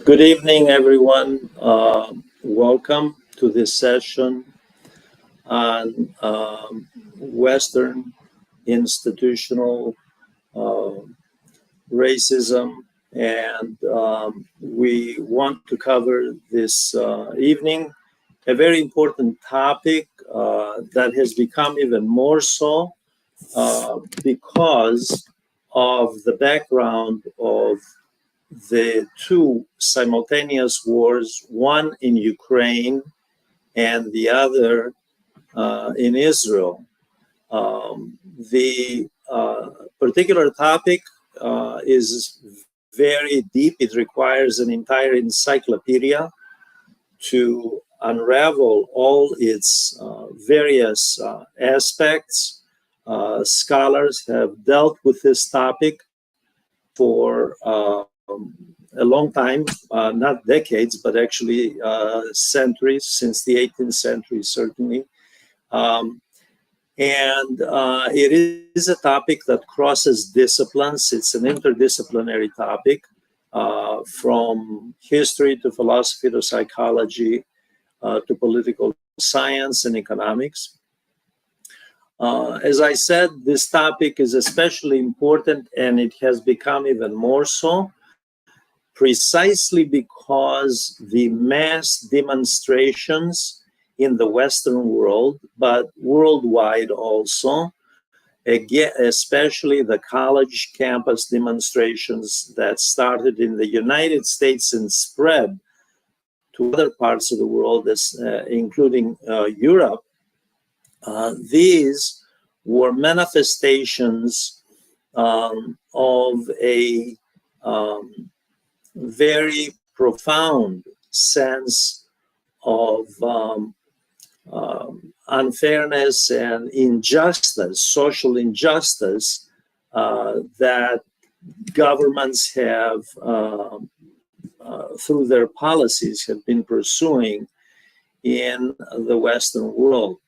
Good evening, everyone. Welcome to this session on Western institutional racism. And we want to cover this evening a very important topic that has become even more so because of the background of the two simultaneous wars, one in Ukraine and the other in Israel. The particular topic is very deep. It requires an entire encyclopedia to unravel all its various aspects. Scholars have dealt with this topic for a long time, not decades, but actually centuries, since the 18th century, certainly. It is a topic that crosses disciplines. It's an interdisciplinary topic, from history to philosophy to psychology to political science and economics. As I said, this topic is especially important, and it has become even more so precisely because the mass demonstrations in the Western world, but worldwide also, again, especially the college campus demonstrations that started in the United States and spread to other parts of the world, including Europe. These were manifestations of a very profound sense of unfairness and injustice, social injustice, that governments have, through their policies, have been pursuing in the Western world.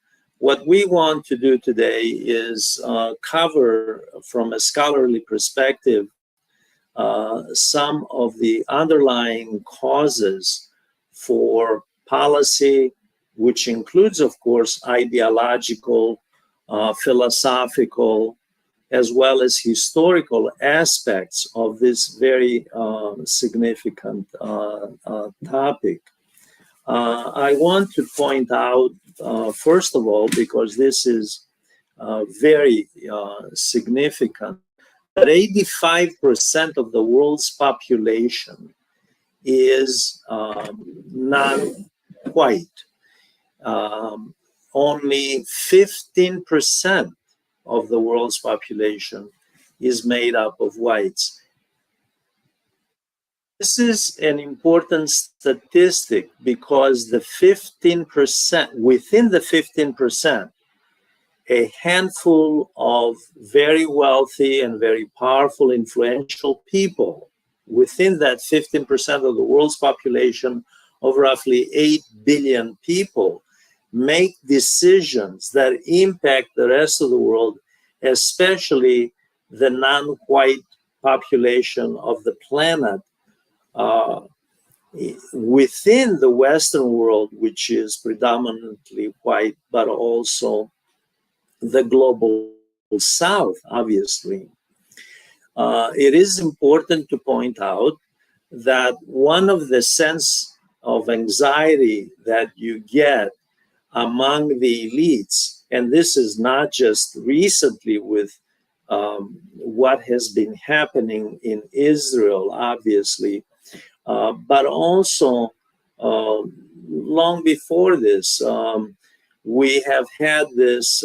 What we want to do today is cover, from a scholarly perspective, some of the underlying causes for policy, which includes, of course, ideological, philosophical, as well as historical aspects of this very significant topic. I want to point out, first of all, because this is very significant, that 85% of the world's population is non-white. Only 15% of the world's population is made up of whites. This is an important statistic because the 15%, within the 15%, a handful of very wealthy and very powerful, influential people within that 15% of the world's population of roughly 8 billion people make decisions that impact the rest of the world, especially the non-white population of the planet, within the Western world, which is predominantly white, but also the global South, obviously. It is important to point out that one of the sense of anxiety that you get among the elites, and this is not just recently with what has been happening in Israel, obviously, but also long before this. We have had this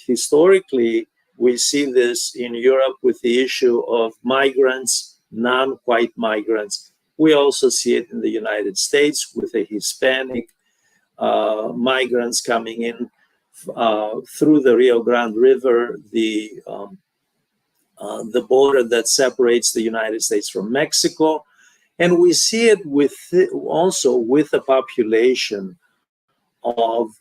historically. We see this in Europe with the issue of migrants, non-white migrants. We also see it in the United States with the Hispanic migrants coming in through the Rio Grande River, the border that separates the United States from Mexico. And we see it also with the population of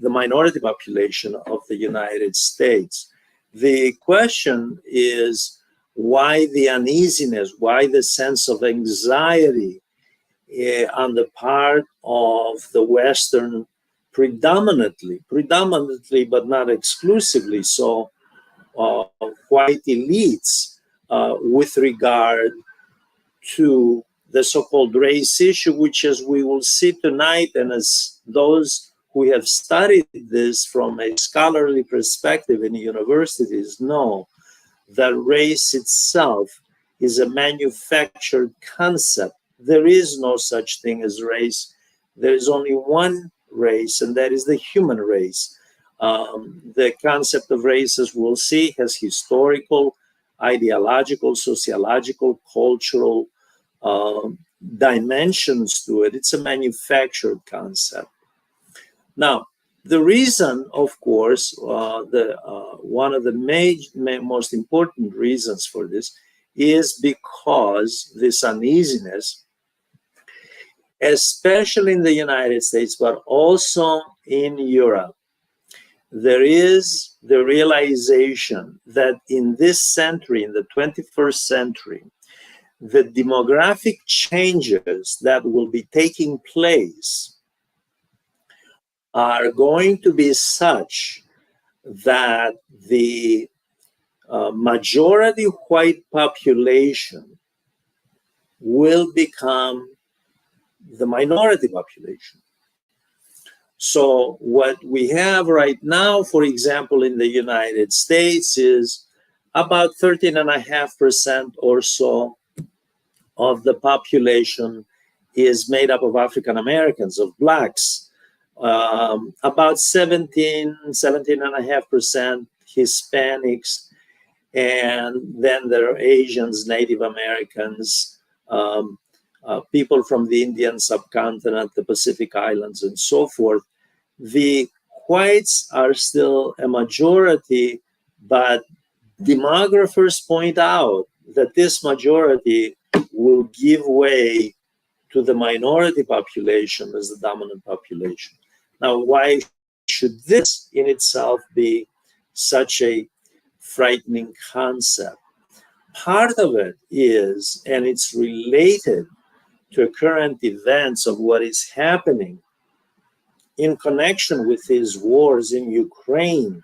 the minority population of the United States. The question is, why the uneasiness, why the sense of anxiety on the part of the Western predominantly, but not exclusively so, white elites with regard to the so-called race issue, which, as we will see tonight, and as those who have studied this from a scholarly perspective in universities know, that race itself is a manufactured concept. There is no such thing as race. There is only one race, and that is the human race. The concept of race, as we'll see, has historical, ideological, sociological, cultural dimensions to it. It's a manufactured concept. Now, the reason, of course, one of the most important reasons for this is because this uneasiness, especially in the United States, but also in Europe, there is the realization that in this century, in the 21st century, the demographic changes that will be taking place are going to be such that the majority white population will become the minority population. So what we have right now, for example, in the United States is about 13.5% or so of the population is made up of African Americans, of blacks. About 17.5% Hispanics, and then there are Asians, Native Americans, people from the Indian subcontinent, the Pacific Islands, and so forth. The whites are still a majority, but demographers point out that this majority will give way to the minority population as the dominant population. Now, why should this in itself be such a frightening concept? Part of it is, and it's related to current events of what is happening in connection with these wars in Ukraine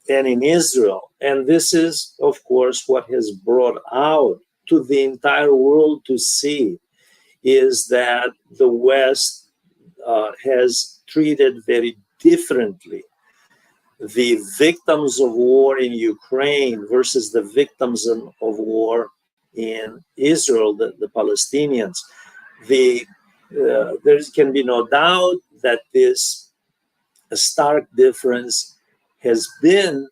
and in Israel. And this is, of course, what has brought out to the entire world to see is that the West has treated very differently the victims of war in Ukraine versus the victims of war in Israel, the Palestinians. There can be no doubt that this stark difference has been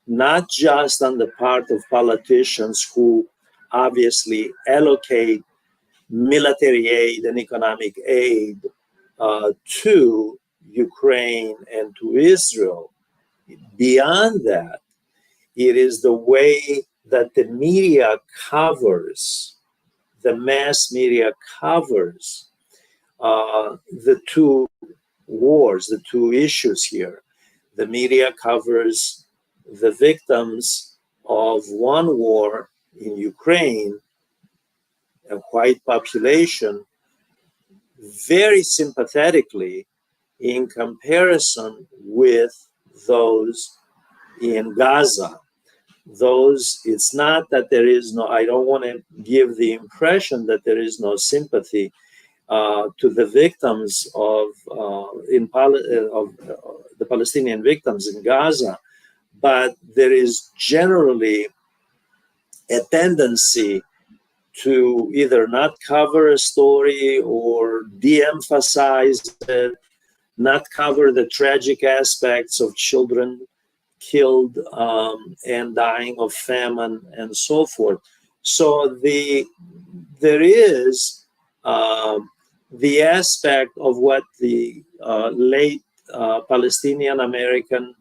not just on the part of politicians who obviously allocate military aid and economic aid to Ukraine and to Israel. Beyond that, it is the way that the media covers, the mass media covers the two wars, the two issues here. The media covers the victims of one war in Ukraine, a white population, very sympathetically in comparison with those in Gaza. It's not that there is no, I don't want to give the impression that there is no sympathy to the victims of the Palestinian victims in Gaza, but there is generally a tendency to either not cover a story or de-emphasize it, not cover the tragic aspects of children killed and dying of famine and so forth. So there is the aspect of what the late Palestinian American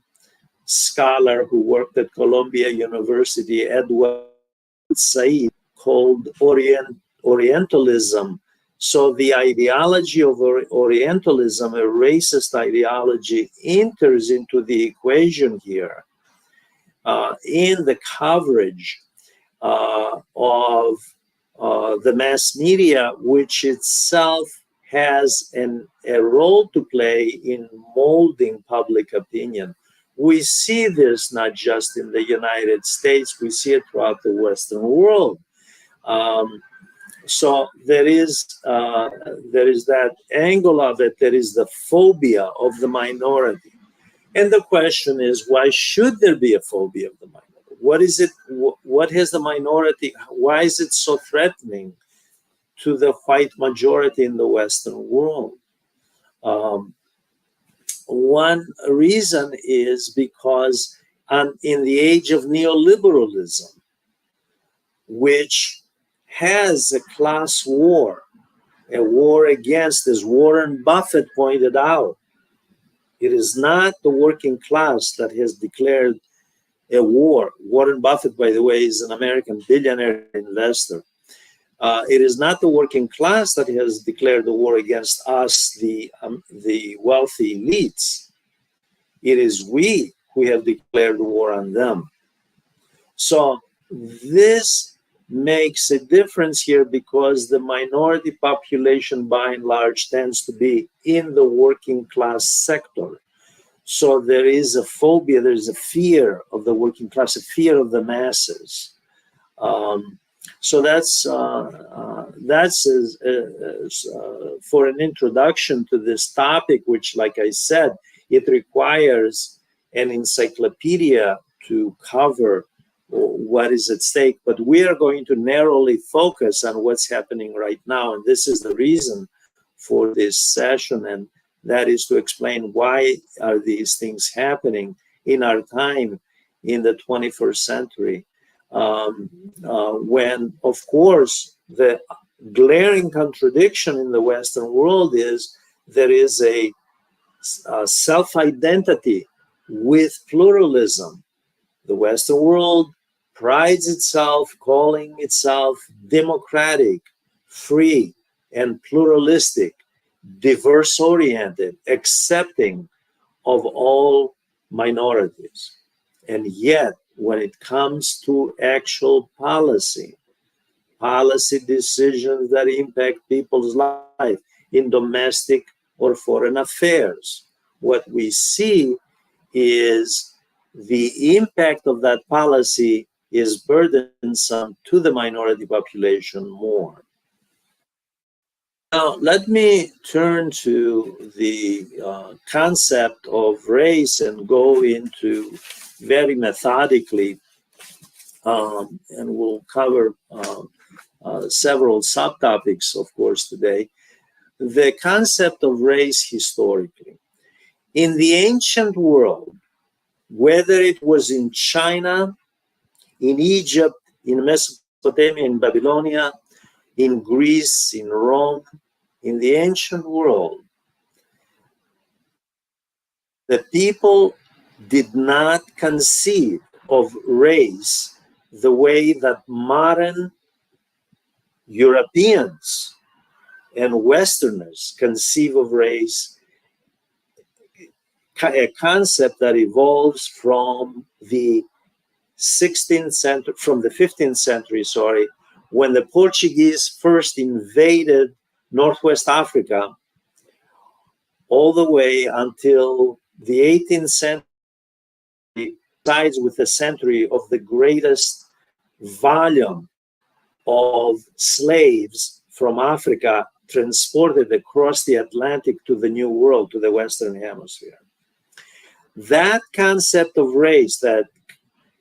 scholar who worked at Columbia University, Edward Said, called Orientalism. So the ideology of Orientalism, a racist ideology, enters into the equation here. in the coverage of the mass media, which itself has a role to play in molding public opinion. We see this not just in the United States, we see it throughout the Western world. So there is that angle of it. There is the phobia of the minority. And the question is, why should there be a phobia of the minority? What is it? What has the minority? Why is it so threatening to the white majority in the Western world? One reason is because in the age of neoliberalism, which has a class war, a war against, as Warren Buffett pointed out, it is not the working class that has declared a war. Warren Buffett, by the way, is an American billionaire investor. It is not the working class that has declared the war against us, the wealthy elites. It is we who have declared the war on them. So this makes a difference here because the minority population, by and large, tends to be in the working class sector. So there is a phobia, there's a fear of the working class, a fear of the masses. So that's for an introduction to this topic, which, like I said, it requires an encyclopedia to cover what is at stake. But we are going to narrowly focus on what's happening right now, and this is the reason for this session, and that is to explain why are these things happening in our time in the 21st century. When, of course, the glaring contradiction in the Western world is there is a self-identity with pluralism. The Western world prides itself calling itself democratic, free, and pluralistic, diverse-oriented, accepting of all minorities. And yet, when it comes to actual policy decisions that impact people's life in domestic or foreign affairs, what we see is the impact of that policy is burdensome to the minority population more. Now, let me turn to the concept of race and go into very methodically, and we'll cover several subtopics, of course, today. The concept of race historically. In the ancient world, whether it was in China, in Egypt, in Mesopotamia, in Babylonia, in Greece, in Rome, in the ancient world, the people did not conceive of race the way that modern Europeans and Westerners conceive of race, a concept that evolves from the 16th century, from the 15th century, when the Portuguese first invaded Northwest Africa, all the way until the 18th century, coincides with the century of the greatest volume of slaves from Africa transported across the Atlantic to the New World, to the Western Hemisphere. That concept of race that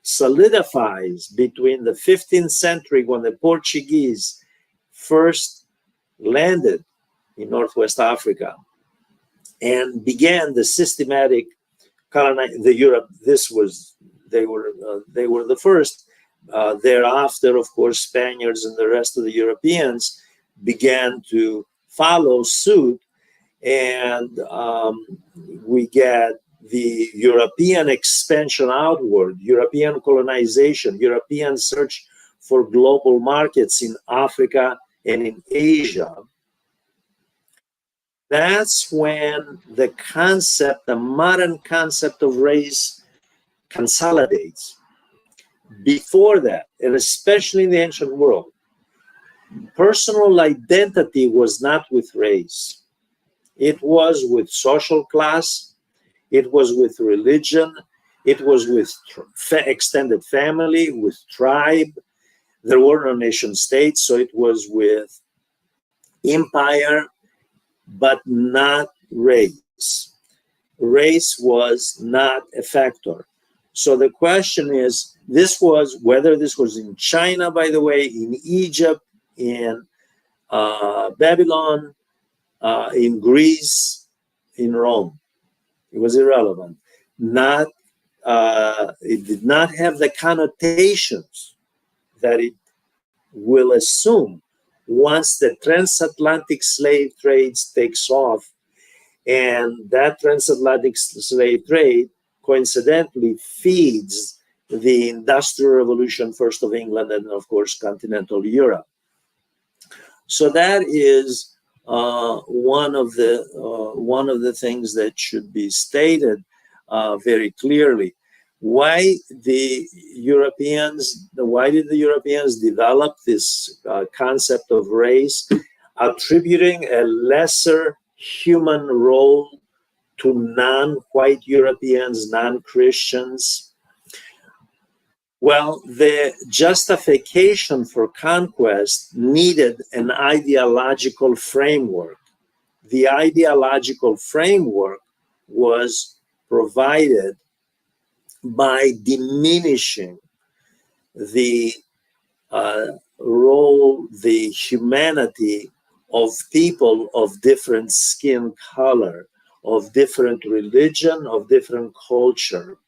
solidifies between the 15th century, when the Portuguese first landed in Northwest Africa and began the systematic colonization, Europe. They were the first. Thereafter, of course, Spaniards and the rest of the Europeans began to follow suit, and we get the European expansion outward, European colonization, European search for global markets in Africa and in Asia. That's when the modern concept of race consolidates. Before that, and especially in the ancient world, personal identity was not with race. It was with social class, it was with religion, it was with extended family, with tribe. There were no nation states, so it was with empire, but not race. Race was not a factor. So the question is, whether this was in China, by the way, in Egypt, in Babylon, in Greece, in Rome. It was irrelevant. It did not have the connotations that it will assume once the transatlantic slave trade takes off, and that transatlantic slave trade coincidentally feeds the Industrial Revolution, first of England, and of course continental Europe. So that is one of the things that should be stated very clearly. Why did the Europeans develop this concept of race, attributing a lesser human role to non-white Europeans, non-Christians? Well, the justification for conquest needed an ideological framework. The ideological framework was provided by diminishing the role, the humanity of people of different skin color, of different religion, of different culture.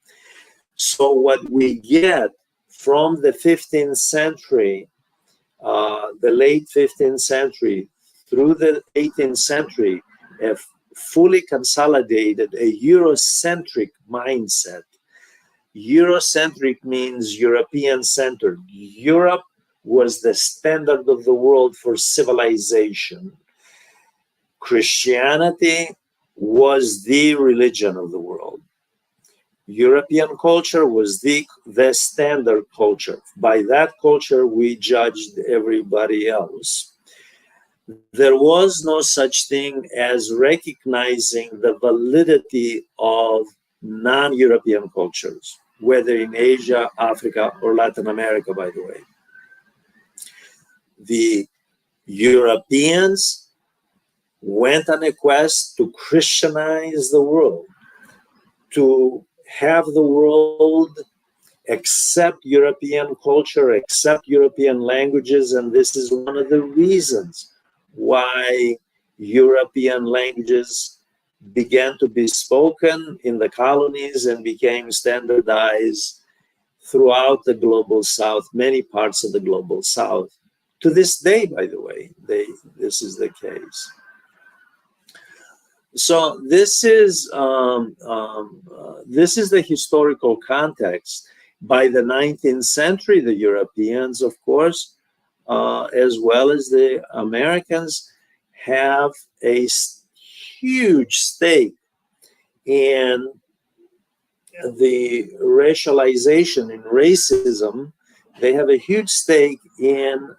So what we get from the 15th century, the late 15th century through the 18th century, a fully consolidated, a Eurocentric mindset. Eurocentric means European-centered. Europe was the standard of the world for civilization. Christianity was the religion of the world. European culture was the standard culture. By that culture, we judged everybody else. There was no such thing as recognizing the validity of non-European cultures, whether in Asia, Africa, or Latin America, by the way. The Europeans went on a quest to Christianize the world, to have the world accept European culture, accept European languages, and this is one of the reasons why European languages began to be spoken in the colonies and became standardized throughout the global south, many parts of the global south. To this day, by the way, this is the case. So this is the historical context. By the 19th century, the Europeans, of course, as well as the Americans, have a huge stake in the racialization, in racism. They have a huge stake in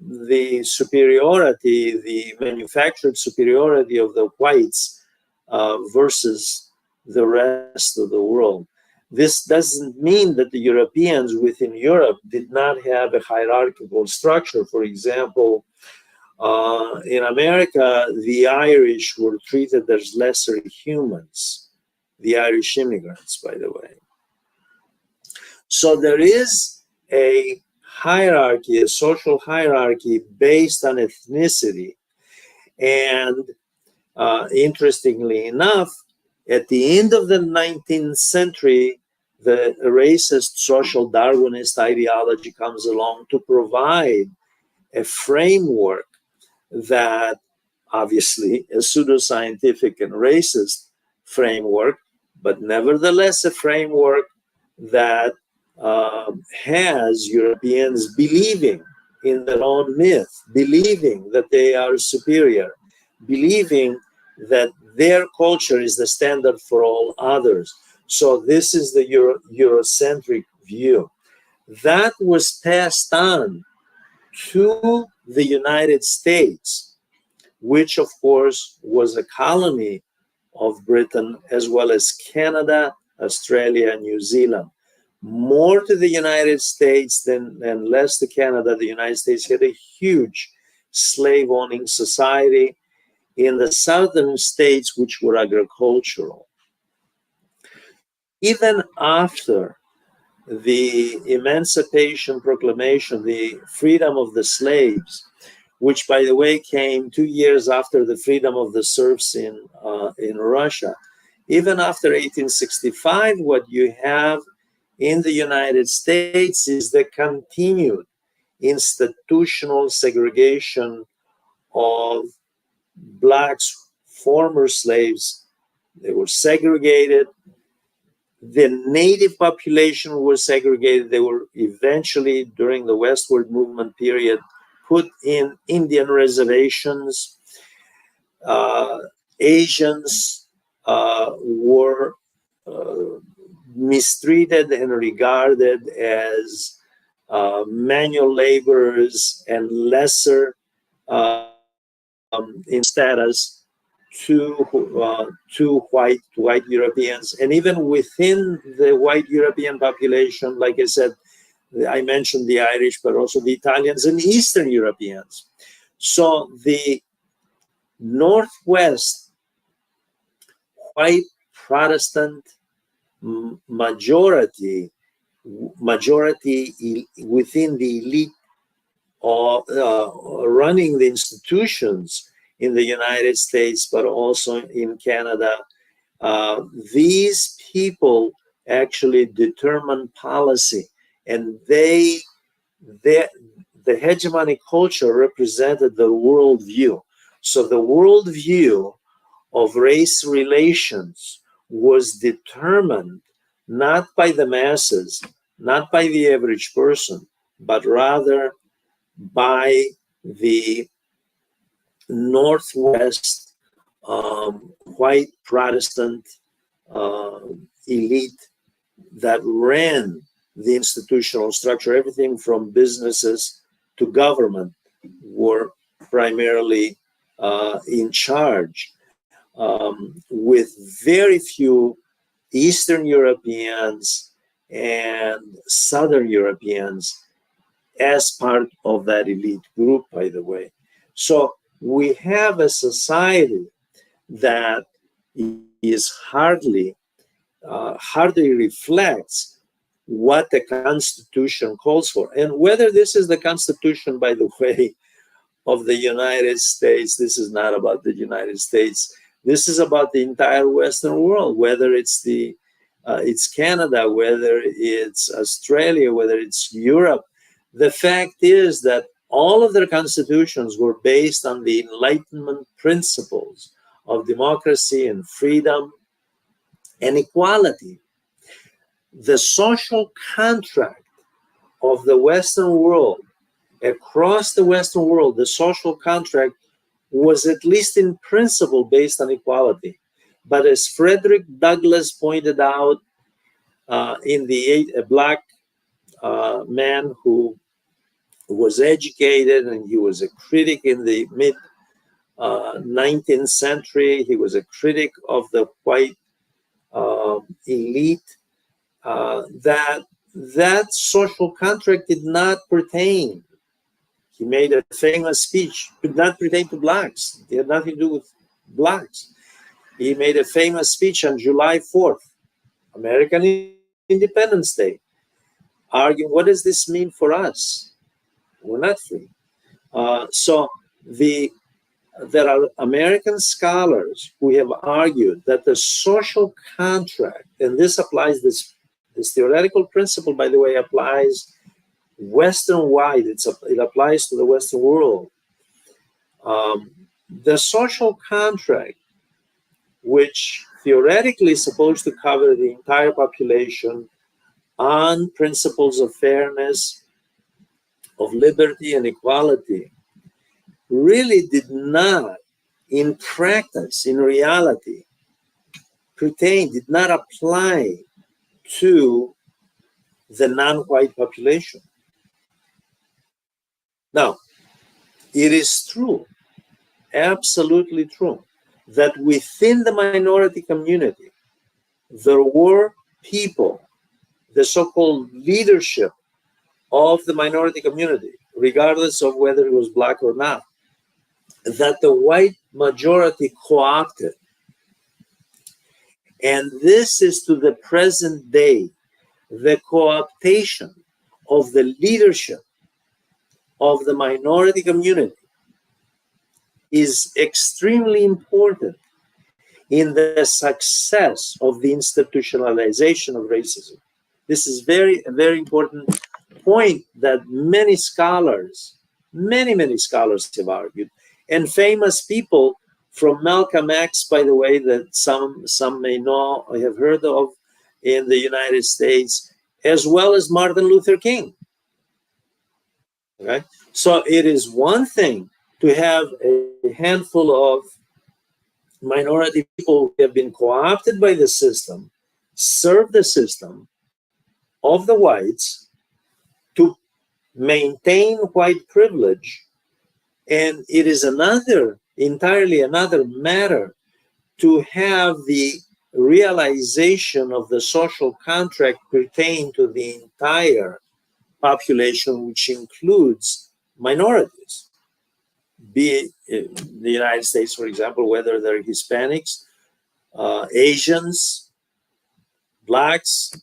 the superiority, the manufactured superiority of the whites versus the rest of the world. This doesn't mean that the Europeans within Europe did not have a hierarchical structure. For example, in America, the Irish were treated as lesser humans, the Irish immigrants, by the way. So there is a hierarchy, a social hierarchy based on ethnicity. And interestingly enough, at the end of the 19th century, the racist social Darwinist ideology comes along to provide a framework that, obviously, a pseudoscientific and racist framework, but nevertheless a framework that has Europeans believing in their own myth, believing that they are superior, believing that their culture is the standard for all others. So this is the Eurocentric view. That was passed on to the United States, which of course was a colony of Britain, as well as Canada, Australia, and New Zealand. More to the United States than less to Canada. The United States had a huge slave-owning society in the southern states, which were agricultural. Even after the Emancipation Proclamation, the freedom of the slaves, which, by the way, came 2 years after the freedom of the serfs in Russia. Even after 1865, what you have in the United States is the continued institutional segregation of blacks, former slaves. They were segregated. The native population was segregated. They were eventually, during the westward movement period, put in Indian reservations. Asians were mistreated and regarded as manual laborers and lesser in status to white Europeans. And even within the white European population, like I said, I mentioned the Irish, but also the Italians and Eastern Europeans. So the Northwest white Protestant majority within the elite running the institutions in the United States, but also in Canada, these people actually determine policy, and the hegemonic culture represented the worldview. So the worldview of race relations was determined not by the masses, not by the average person, but rather by the Northwest white Protestant elite that ran the institutional structure. Everything from businesses to government were primarily in charge, with very few Eastern Europeans and Southern Europeans as part of that elite group, by the way. So we have a society that is hardly reflects what the Constitution calls for. And whether this is the Constitution, by the way, of the United States, this is not about the United States. This is about the entire Western world, whether it's it's Canada, whether it's Australia, whether it's Europe. The fact is that all of their constitutions were based on the Enlightenment principles of democracy and freedom and equality. The social contract of the Western world, across the Western world, the social contract was, at least in principle, based on equality. But as Frederick Douglass pointed out, a black man who was educated, and he was a critic in the mid 19th century. He was a critic of the white elite. That social contract did not pertain. He made a famous speech, did not pertain to blacks. It had nothing to do with blacks. He made a famous speech on July 4th, American Independence Day, arguing, what does this mean for us? We're not free. There are American scholars who have argued that the social contract, and this applies, this theoretical principle, by the way, applies Western-wide. It applies to the Western world. The social contract, which theoretically is supposed to cover the entire population on principles of fairness, of liberty and equality, really did not, in practice, in reality, did not apply to the non-white population. Now, it is true, absolutely true, that within the minority community, there were people, the so-called leadership of the minority community, regardless of whether it was black or not, that the white majority co-opted. And this is to the present day, the co-optation of the leadership of the minority community is extremely important in the success of the institutionalization of racism. This is a very important point that many scholars, many scholars have argued, and famous people from Malcolm X, by the way, that some may know or have heard of in the United States, as well as Martin Luther King. Okay? So it is one thing to have a handful of minority people who have been co-opted by the system, serve the system of the whites to maintain white privilege. And it is entirely another matter to have the realization of the social contract pertain to the entire population, which includes minorities, be it in the United States, for example, whether they're Hispanics, Asians, blacks,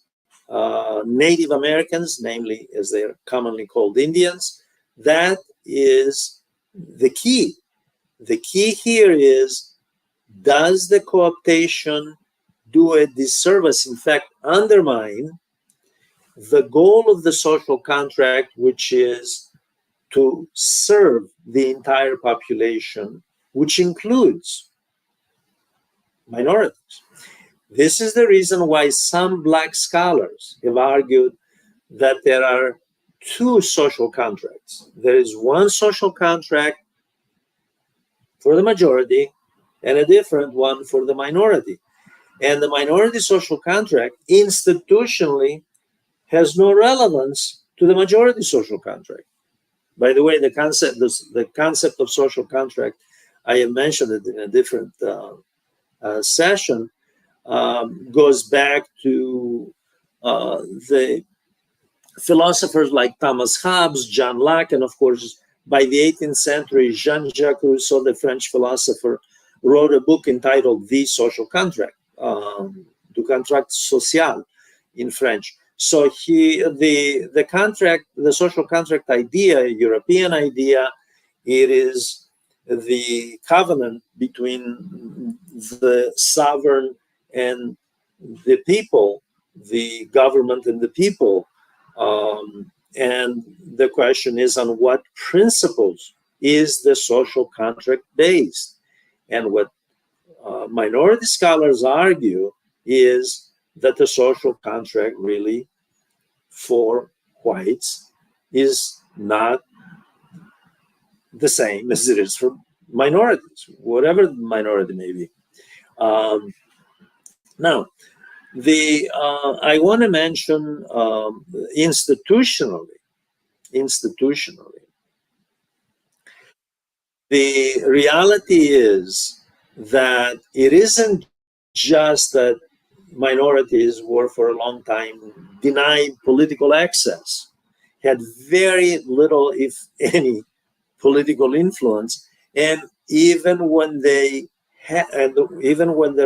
Native Americans, namely as they're commonly called Indians. That is the key. The key here is, does the co-optation do a disservice, in fact, undermine the goal of the social contract, which is to serve the entire population, which includes minorities? This is the reason why some black scholars have argued that there are two social contracts. There is one social contract for the majority and a different one for the minority. And the minority social contract institutionally has no relevance to the majority social contract. By the way, the concept of social contract, I have mentioned it in a different session, goes back to the philosophers like Thomas Hobbes, John Locke, and of course, by the 18th century, Jean-Jacques Rousseau, the French philosopher, wrote a book entitled The Social Contract, Du Contrat Social in French. So the contract, the social contract idea, European idea, it is the covenant between the sovereign and the people, the government and the people. And the question is, on what principles is the social contract based? And what minority scholars argue is that the social contract really for whites is not the same as it is for minorities, whatever the minority may be. Now, I want to mention institutionally, the reality is that it isn't just that minorities were for a long time denied political access, had very little, if any, political influence, and even when there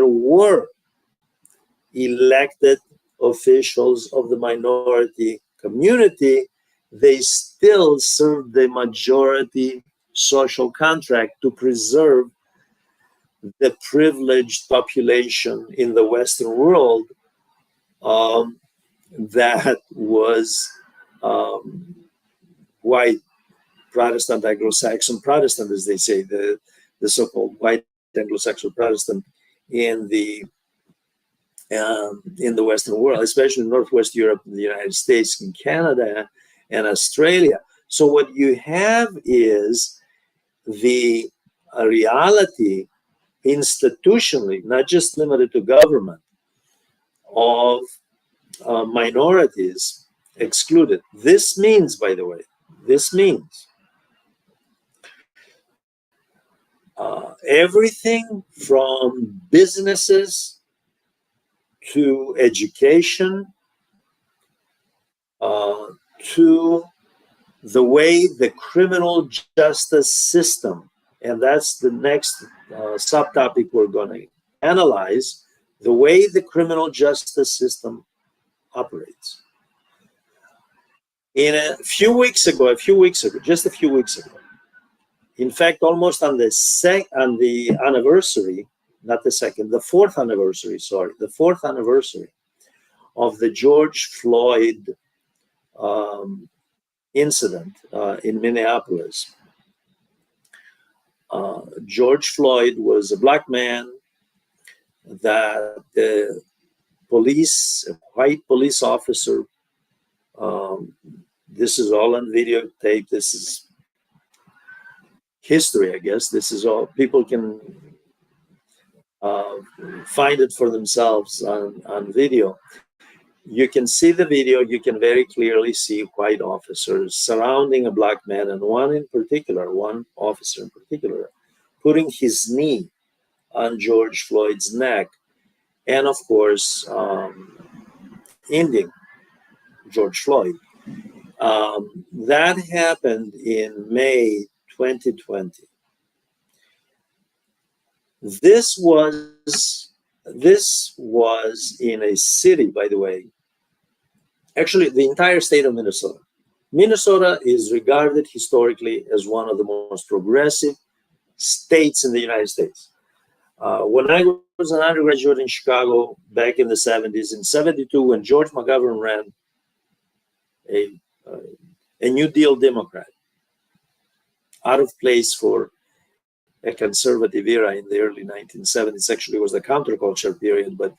were elected officials of the minority community, they still served the majority social contract to preserve the privileged population in the Western world that was white Protestant, Anglo-Saxon Protestant, as they say, the so-called white Anglo-Saxon Protestant in the Western world, especially in Northwest Europe, in the United States, in Canada, and Australia. So what you have is the reality institutionally, not just limited to government, of minorities excluded. This means, by the way, this means everything from businesses to education to the way the criminal justice system, and that's the next subtopic we're going to analyze, the way the criminal justice system operates. In a few weeks ago, just a few weeks ago, in fact, almost on the anniversary, not the second, the fourth anniversary of the George Floyd incident in Minneapolis. George Floyd was a black man that the police, a white police officer, this is all on videotape, this is history, I guess. This is all, people can find it for themselves on video. You can see the video, you can very clearly see white officers surrounding a black man, and one officer in particular, putting his knee on George Floyd's neck, and of course, ending George Floyd. That happened in May 2020. This was in a city, by the way, actually the entire state of Minnesota. Minnesota is regarded historically as one of the most progressive states in the United States. When I was an undergraduate in Chicago back in the 70s, in 72, when George McGovern ran a New Deal Democrat, out of place for a conservative era in the early 1970s. Actually, was the counterculture period, but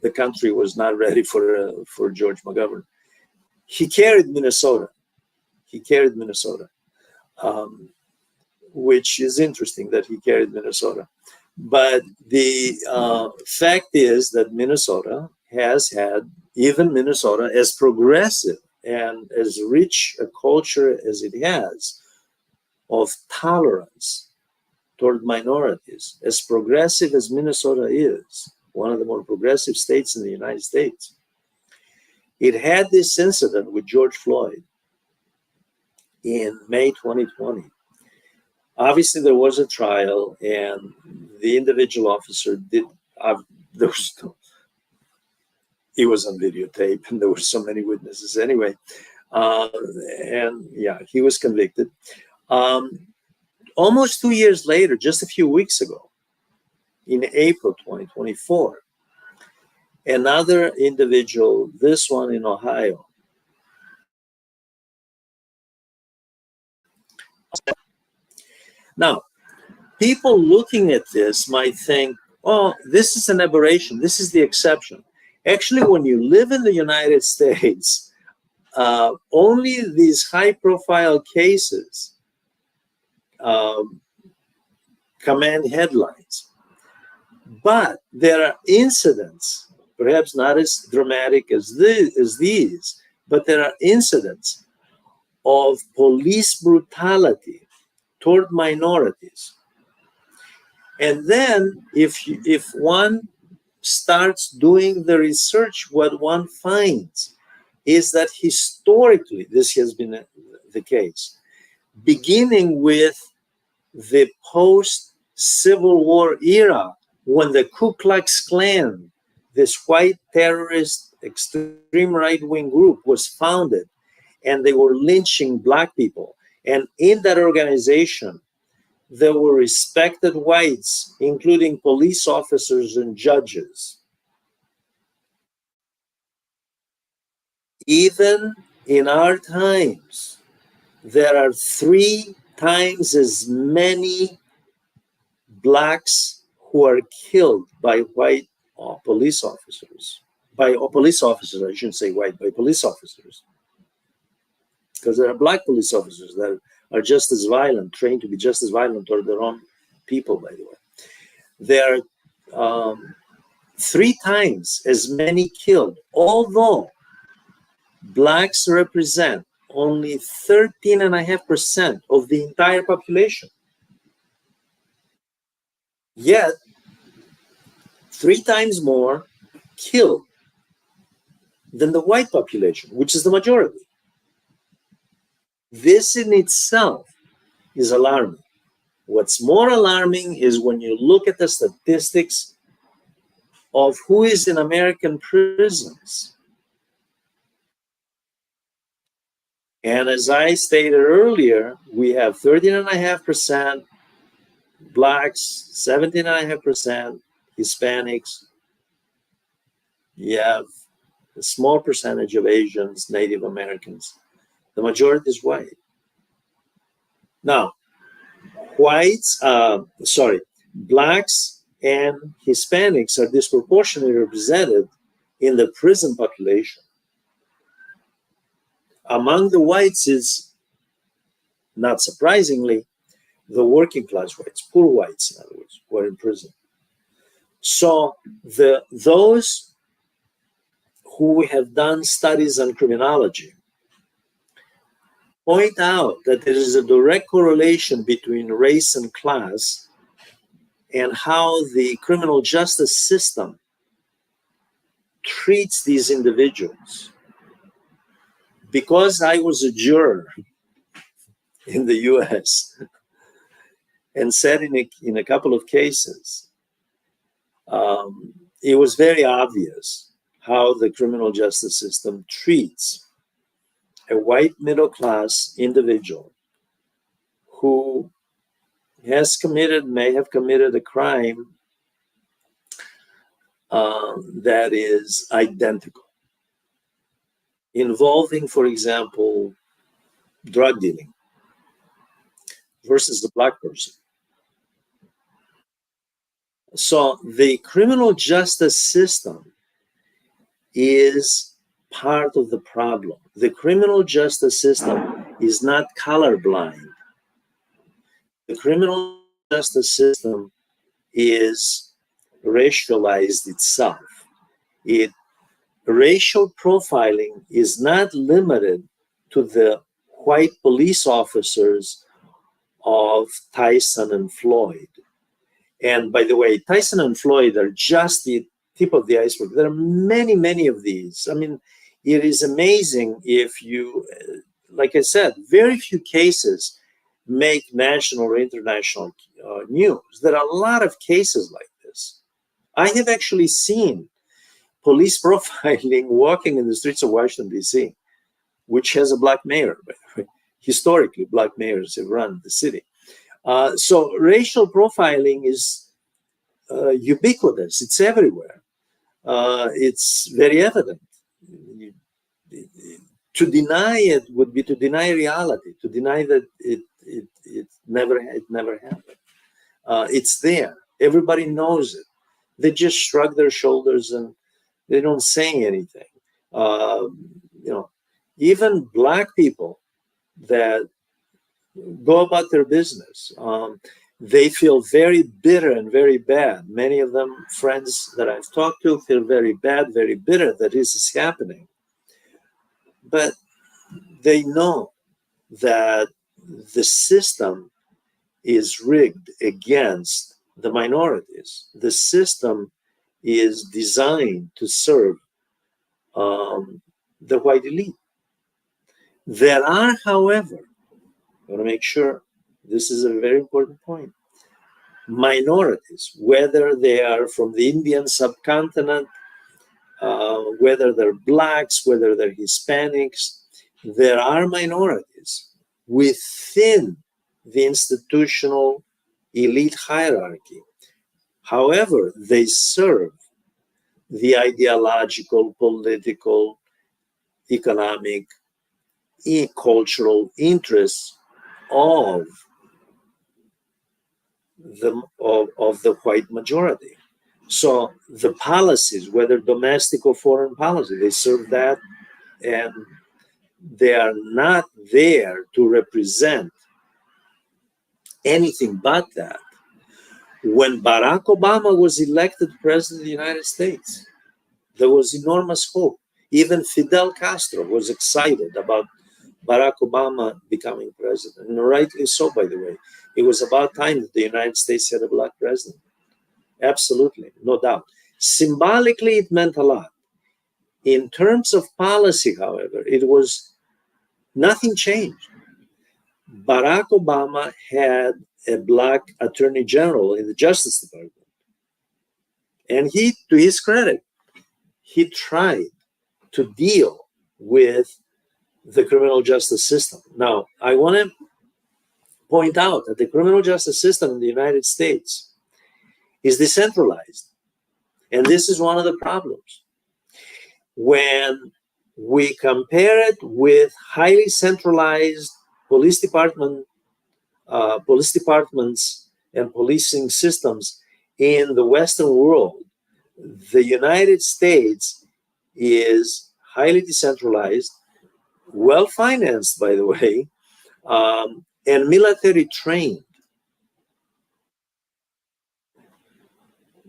the country was not ready for George McGovern. He carried Minnesota. Which is interesting that he carried Minnesota. But the fact is that Minnesota has had, even Minnesota, as progressive and as rich a culture as it has of tolerance toward minorities, as progressive as Minnesota is, one of the more progressive states in the United States. It had this incident with George Floyd in May 2020. Obviously, there was a trial, and the individual officer it was on videotape, and there were so many witnesses anyway. And yeah, he was convicted. Almost 2 years later, just a few weeks ago, in April 2024, another individual, this one in Ohio, now, people looking at this might think, oh, this is an aberration, this is the exception. Actually, when you live in the United States, only these high-profile cases command headlines. But there are incidents, perhaps not as dramatic as these, but there are incidents of police brutality toward minorities. And then if one starts doing the research, what one finds is that historically this has been the case, beginning with the post-Civil War era, when the Ku Klux Klan, this white terrorist extreme right-wing group, was founded, and they were lynching black people. And in that organization, there were respected whites, including police officers and judges. Even in our times, there are 3 times as many blacks who are killed by white police officers. By police officers, I shouldn't say white, by police officers. Because there are black police officers that are just as violent, trained to be just as violent toward their own people, by the way. There are 3 times as many killed, although blacks represent only 13.5% of the entire population. Yet, 3 times more killed than the white population, which is the majority. This in itself is alarming. What's more alarming is when you look at the statistics of who is in American prisons. And as I stated earlier, we have 13.5% blacks, 17.5% Hispanics. You have a small percentage of Asians, Native Americans. The majority is white. Now, blacks and Hispanics are disproportionately represented in the prison population. Among the whites is, not surprisingly, the working class whites, poor whites, in other words, who are in prison. So those who have done studies on criminology point out that there is a direct correlation between race and class and how the criminal justice system treats these individuals. Because I was a juror in the US and sat in a couple of cases, it was very obvious how the criminal justice system treats a white middle-class individual who may have committed a crime that is identical, involving, for example, drug dealing versus the black person. So the criminal justice system is part of the problem. The criminal justice system is not colorblind. The criminal justice system is racialized itself. Racial profiling is not limited to the white police officers of Tyson and Floyd. And by the way, Tyson and Floyd are just the tip of the iceberg. There are many, many of these. I mean, it is amazing if you, like I said, very few cases make national or international news. There are a lot of cases like this. I have actually seen police profiling walking in the streets of Washington, D.C., which has a black mayor. Historically, black mayors have run the city. So racial profiling is ubiquitous. It's everywhere. It's very evident. To deny it would be to deny reality, to deny that it never happened. It's there. Everybody knows it. They just shrug their shoulders and they don't say anything. Even black people that go about their business, they feel very bitter and very bad. Many of them, friends that I've talked to, feel very bad, very bitter that this is happening. But they know that the system is rigged against the minorities. The system is designed to serve the white elite. There are, however, I want to make sure this is a very important point, minorities, whether they are from the Indian subcontinent, whether they're blacks, whether they're Hispanics, there are minorities within the institutional elite hierarchy. However, they serve the ideological, political, economic, cultural interests of the white majority. So the policies, whether domestic or foreign policy, they serve that, and they are not there to represent anything but that. When Barack Obama was elected president of the United States, there was enormous hope. Even Fidel Castro was excited about Barack Obama becoming president, and rightly so, by the way. It was about time that the United States had a black president. Absolutely, no doubt. Symbolically, it meant a lot. In terms of policy, however, it was nothing changed. Barack Obama had a black attorney general in the Justice Department. And he, to his credit, he tried to deal with the criminal justice system. Now, I want to point out that the criminal justice system in the United States is decentralized. And this is one of the problems. When we compare it with highly centralized police departments and policing systems in the Western world, the United States is highly decentralized, well financed, by the way, and military trained.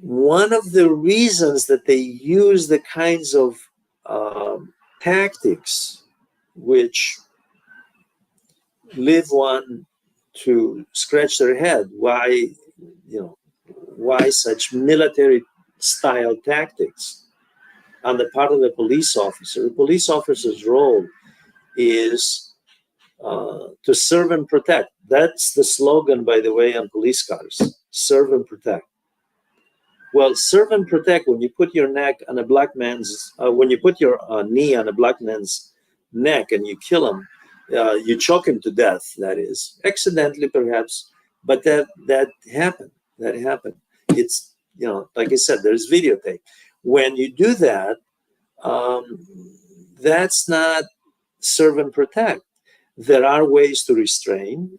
One of the reasons that they use the kinds of tactics which leave one to scratch their head, why such military style tactics on the part of the police officer. The police officer's role is to serve and protect. That's the slogan, by the way, on police cars: serve and protect. Well, serve and protect, when you put your neck on a black man's, when you put your knee on a black man's neck and you kill him, you choke him to death, that is, accidentally perhaps, but that happened. That happened. It's, like I said, there's videotape. When you do that, that's not serve and protect. There are ways to restrain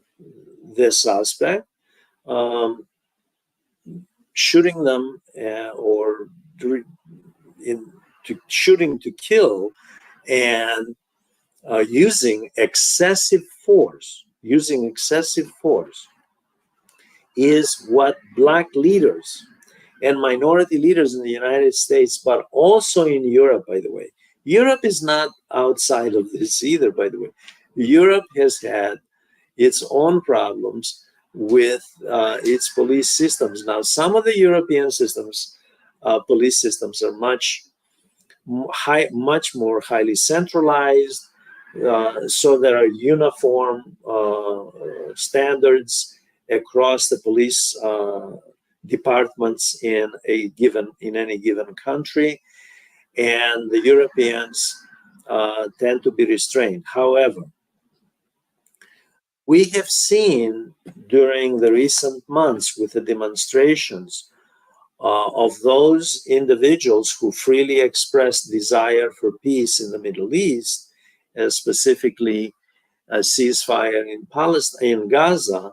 the suspect. Shooting them or shooting to kill, and using excessive force is what black leaders and minority leaders in the United States, but also in Europe, by the way. Europe is not outside of this either, by the way. Europe has had its own problems with its police systems. Now, some of the European systems, police systems, are much more highly centralized. So there are uniform standards across the police departments in any given country, and the Europeans tend to be restrained. However, we have seen during the recent months with the demonstrations of those individuals who freely expressed desire for peace in the Middle East, specifically a ceasefire in Gaza,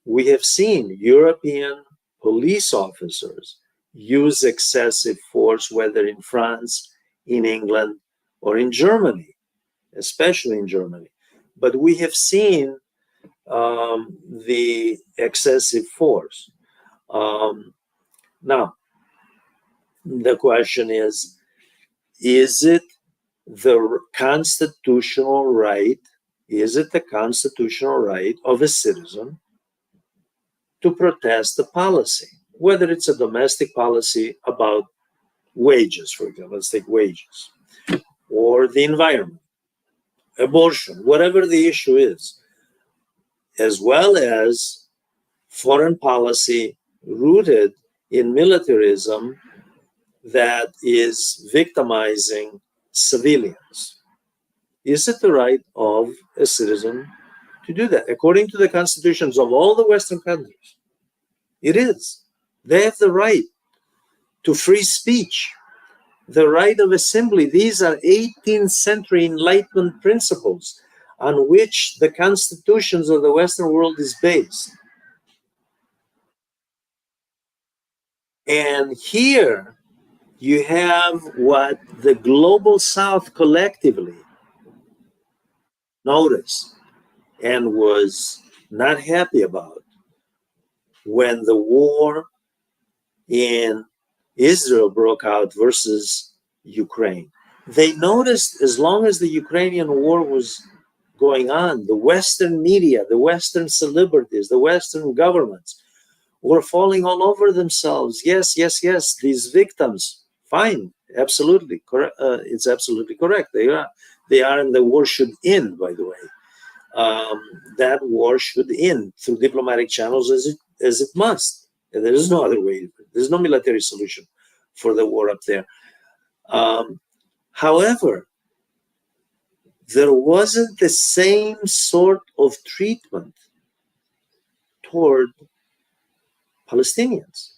we have seen European police officers use excessive force, whether in France, in England, or in Germany, especially in Germany. But we have seen the excessive force. Now, the question is it the constitutional right? Is it the constitutional right of a citizen to protest the policy, whether it's a domestic policy about wages, for example, let's take wages, or the environment, abortion, whatever the issue is, as well as foreign policy rooted in militarism that is victimizing civilians? Is it the right of a citizen to do that? According to the constitutions of all the Western countries, it is. They have the right to free speech, the right of assembly. These are 18th century Enlightenment principles on which the constitutions of the Western world is based. And here you have what the global South collectively noticed and was not happy about when the war in Israel broke out versus Ukraine. They noticed as long as the Ukrainian war was going on, the Western media, the Western celebrities, the Western governments were falling all over themselves. Yes, yes, yes, these victims, fine, absolutely correct. It's absolutely correct. They are, and the war should end, by the way. That war should end through diplomatic channels as it must. And there is no other way. There's no military solution for the war up there. However, there wasn't the same sort of treatment toward Palestinians.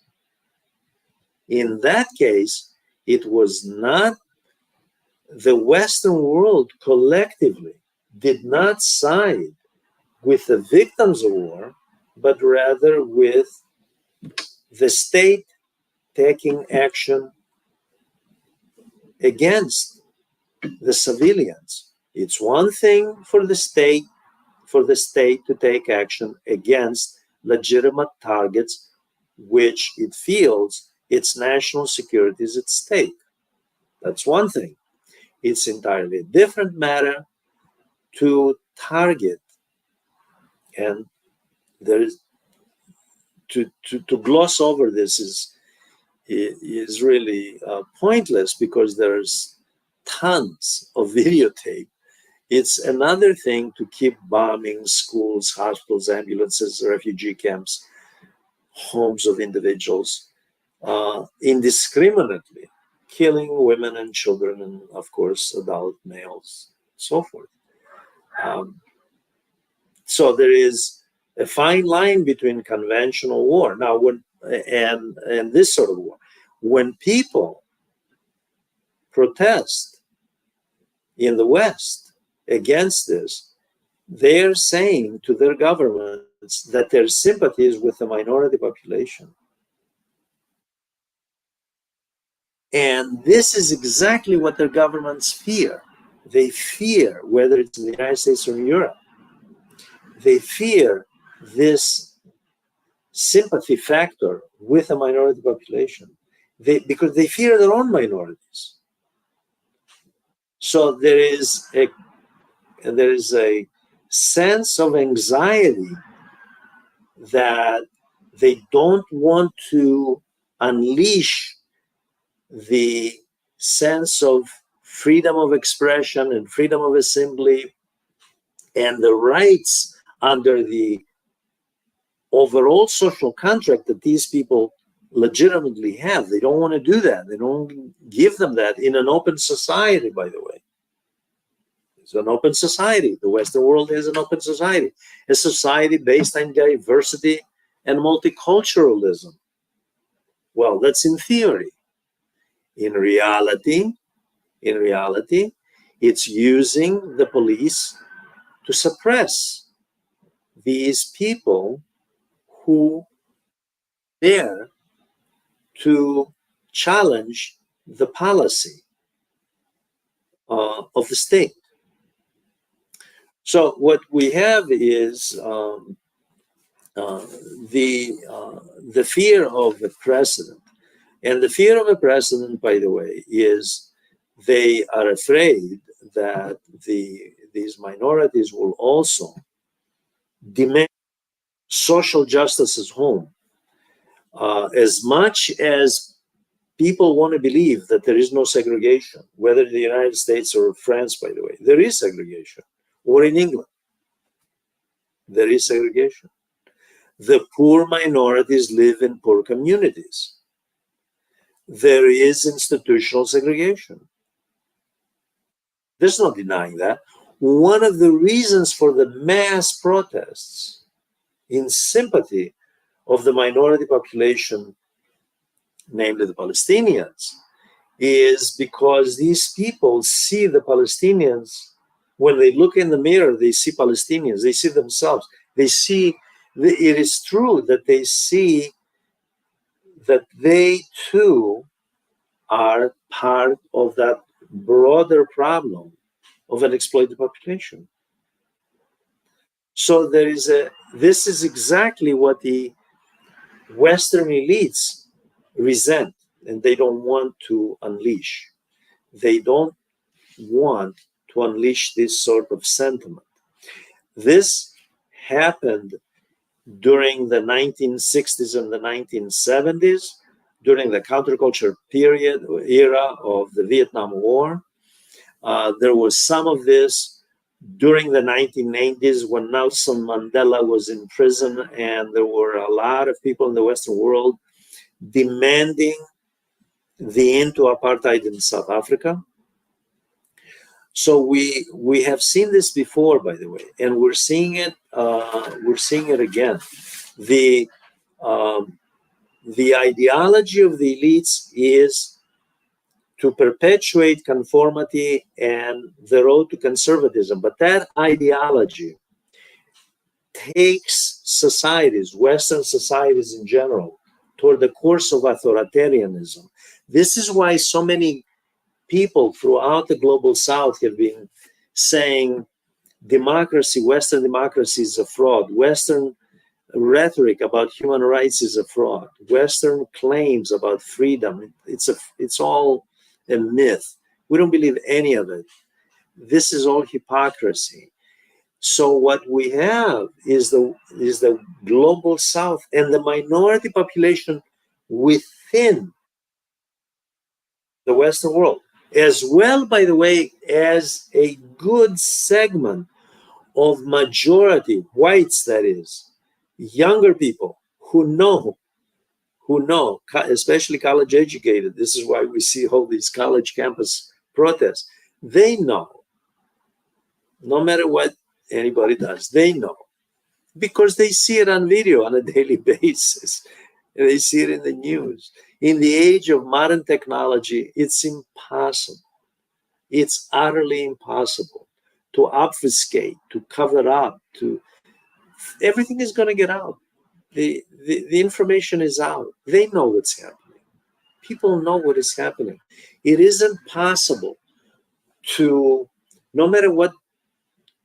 In that case, it was not the Western world collectively did not side with the victims of war, but rather with the state taking action against the civilians. It's one thing for the state to take action against legitimate targets which it feels its national security is at stake. That's one thing. It's entirely a different matter to target, and there is to gloss over this is really pointless because there's tons of videotape. It's another thing to keep bombing schools, hospitals, ambulances, refugee camps, homes of individuals, indiscriminately, killing women and children, and of course, adult males, so forth. So there is a fine line between conventional war now and this sort of war. When people protest in the West against this, they're saying to their governments that their sympathy is with the minority population. And this is exactly what their governments fear. They fear, whether it's in the United States or in Europe, they fear this sympathy factor with a minority population because they fear their own minorities. So there is a sense of anxiety that they don't want to unleash the sense of freedom of expression and freedom of assembly and the rights under the overall social contract that these people legitimately have. They don't want to do that. They don't give them that in an open society, by the way. It's an open society. The Western world is an open society, a society based on diversity and multiculturalism. Well, that's in theory. In reality, it's using the police to suppress these people who dare to challenge the policy of the state. So what we have is the fear of a precedent. And the fear of a precedent, by the way, is they are afraid that these minorities will also demand social justice at home. As much as people want to believe that there is no segregation, whether in the United States or France, by the way, there is segregation, or in England, there is segregation. The poor minorities live in poor communities. There is institutional segregation. There's no denying that. One of the reasons for the mass protests in sympathy of the minority population, namely the Palestinians, is because these people see the Palestinians, when they look in the mirror, they see Palestinians, they see themselves, they see, it is true that they see that they too are part of that broader problem of an exploited population. So this is exactly what the Western elites resent and they don't want to unleash. They don't want to unleash this sort of sentiment. This happened during the 1960s and the 1970s, during the counterculture period or era of the Vietnam War. There was some of this during the 1980s when Nelson Mandela was in prison, and there were a lot of people in the Western world demanding the end to apartheid in South Africa. So we have seen this before, by the way, and we're seeing it. We're seeing it again. The ideology of the elites is to perpetuate conformity and the road to conservatism, but that ideology takes societies, Western societies in general, toward the course of authoritarianism. This is why so many people throughout the global South have been saying democracy, Western democracy is a fraud. Western rhetoric about human rights is a fraud. Western claims about freedom, it's all a myth. We don't believe any of it. This is all hypocrisy. So what we have is the global South and the minority population within the Western world, as well, by the way, as a good segment of majority whites, that is, younger people who know, especially college educated. This is why we see all these college campus protests. They know, no matter what anybody does, they know, because they see it on video on a daily basis. They see it in the news. In the age of modern technology, it's impossible. It's utterly impossible to obfuscate, to cover up, everything is going to get out. The information is out. They know what's happening. People know what is happening. It isn't possible to, no matter what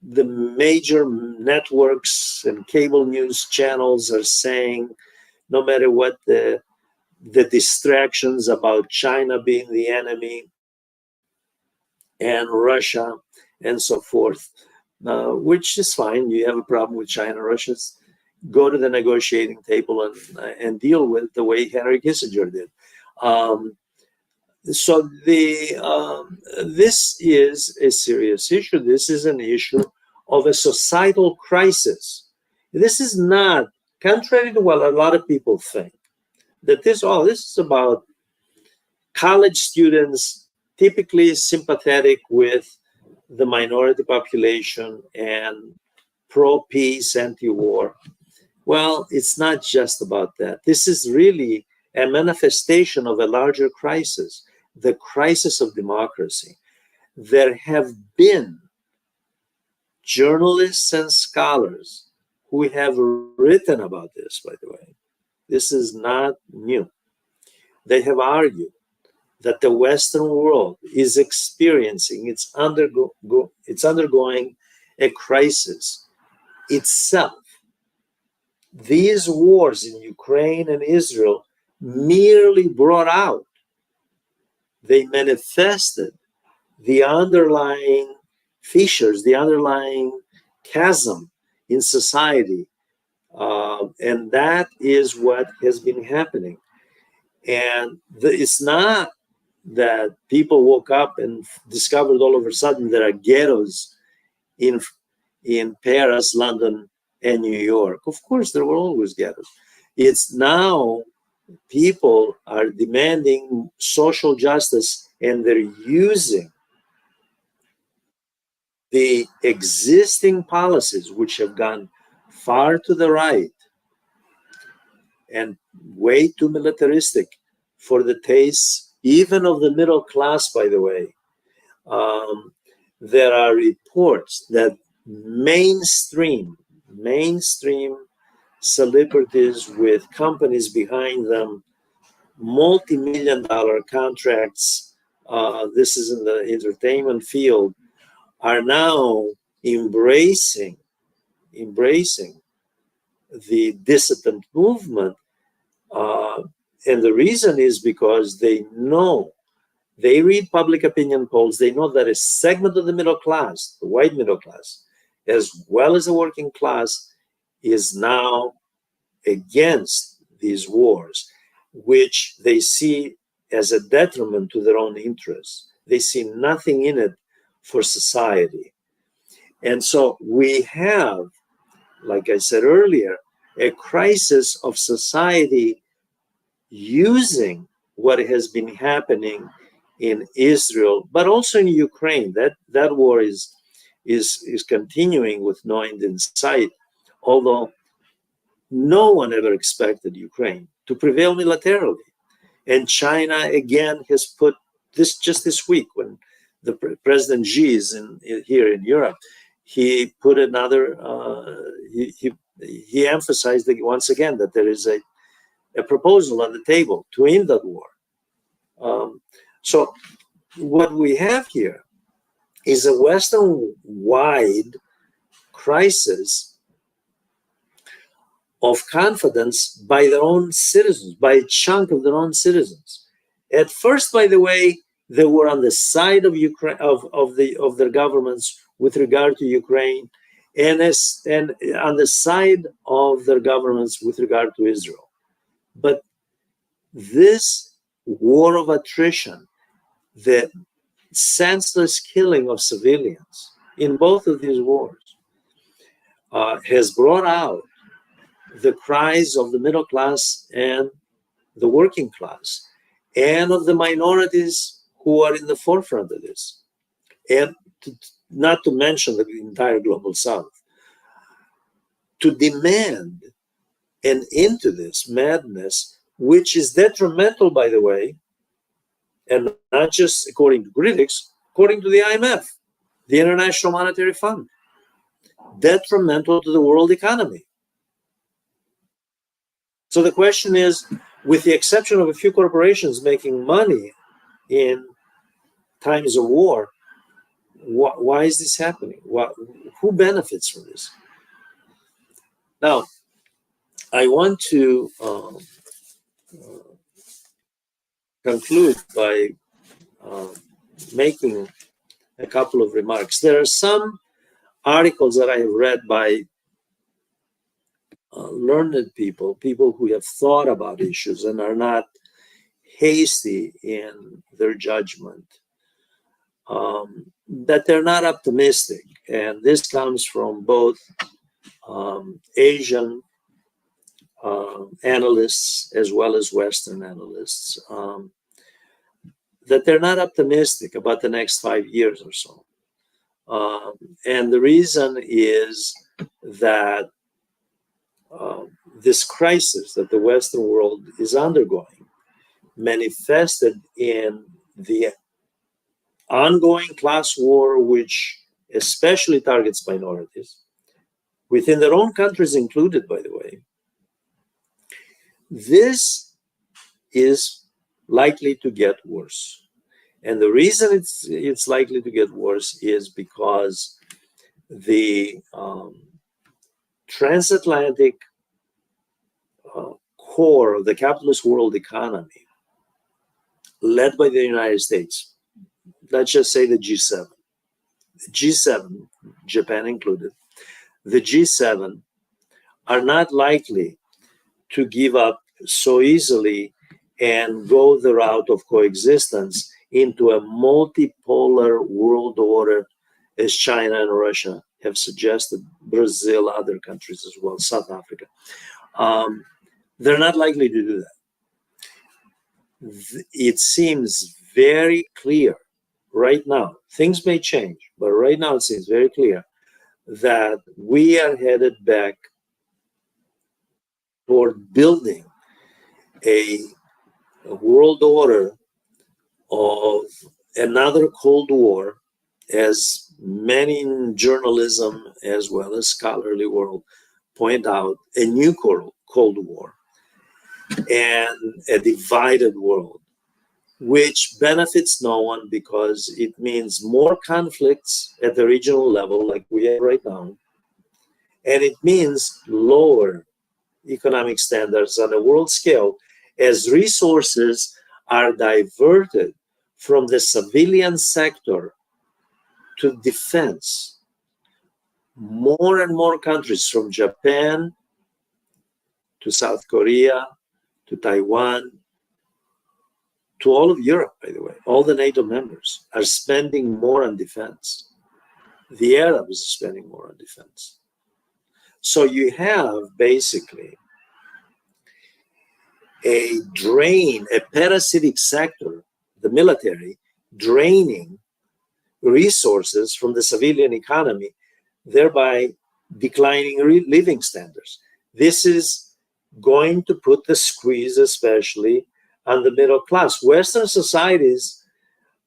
the major networks and cable news channels are saying, no matter what the distractions about China being the enemy and Russia and so forth, which is fine. You have a problem with China, Russia, go to the negotiating table and deal with the way Henry Kissinger did. So this is a serious issue. This is an issue of a societal crisis. This is not, contrary to what a lot of people think, that this is about college students typically sympathetic with the minority population and pro-peace, anti-war. Well, it's not just about that. This is really a manifestation of a larger crisis, the crisis of democracy. There have been journalists and scholars who have written about this, by the way. This is not new. They have argued that the Western world is experiencing, it's undergoing a crisis itself. These wars in Ukraine and Israel merely brought out, they manifested the underlying fissures, the underlying chasm in society. And that is what has been happening. And it's not that people woke up and discovered all of a sudden there are ghettos in Paris, London, and New York. Of course, there were always ghettos. It's now people are demanding social justice, and they're using the existing policies, which have gone far to the right and way too militaristic for the tastes even of the middle class, by the way. There are reports that mainstream celebrities with companies behind them, multi-million-dollar contracts, this is in the entertainment field, are now embracing the dissident movement. And the reason is because they know They read public opinion polls. They know that a segment of the middle class, the white middle class, as well as the working class, is now against these wars, which they see as a detriment to their own interests. They see nothing in it for society. And so we have, like I said earlier, a crisis of society using what has been happening in Israel, but also in Ukraine. That war is continuing with no end in sight, although no one ever expected Ukraine to prevail militarily. And China again has put this just this week when the President Xi is here in Europe, he put another he emphasized once again that there is a proposal on the table to end that war. So what we have here is a Western-wide crisis of confidence by their own citizens, by a chunk of their own citizens. At first, by the way, they were on the side of Ukraine, of their governments with regard to Ukraine, and on the side of their governments with regard to Israel. But this war of attrition, the senseless killing of civilians in both of these wars, has brought out the cries of the middle class and the working class, and of the minorities who are in the forefront of this, and not to mention the entire global south, to demand an end to this madness, which is detrimental, by the way, and not just according to critics, according to the IMF, the International Monetary Fund, detrimental to the world economy. So the question is, with the exception of a few corporations making money in times of war, why is this happening? Who benefits from this? Now, I want to conclude by making a couple of remarks. There are some articles that I have read by learned people who have thought about issues and are not hasty in their judgment, that they're not optimistic. And this comes from both Asian analysts as well as Western analysts, that they're not optimistic about the next 5 years or so. And the reason is that this crisis that the Western world is undergoing manifested in the ongoing class war, which especially targets minorities, within their own countries included, by the way. This is likely to get worse. And the reason it's likely to get worse is because the transatlantic core of the capitalist world economy, led by the United States, let's just say the G7, Japan included, the G7 are not likely to give up so easily and go the route of coexistence into a multipolar world order, as China and Russia have suggested, Brazil, other countries as well, South Africa. They're not likely to do that. It seems very clear right now, things may change, but right now it seems very clear that we are headed back toward building a world order of another Cold War, as many in journalism as well as scholarly world point out, a new Cold War, and a divided world, which benefits no one because it means more conflicts at the regional level like we have right now, and it means lower economic standards on a world scale as resources are diverted from the civilian sector to defense. More and more countries, from Japan to South Korea to Taiwan to all of Europe, by the way, all the NATO members are spending more on defense. The Arabs are spending more on defense. So you have basically a drain, a parasitic sector, the military, draining resources from the civilian economy, thereby declining living standards. This is going to put the squeeze especially on the middle class. Western societies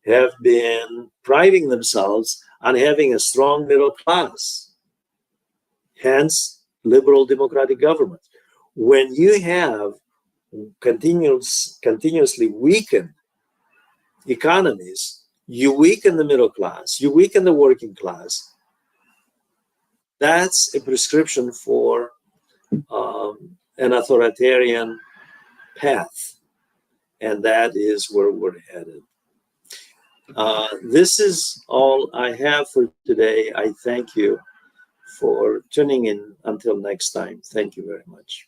have been priding themselves on having a strong middle class, hence liberal democratic governments. When you have continuously weakened economies, you weaken the middle class, you weaken the working class. That's a prescription for an authoritarian path, and that is where we're headed. This is all I have for today. I thank you for tuning in. Until next time, thank you very much.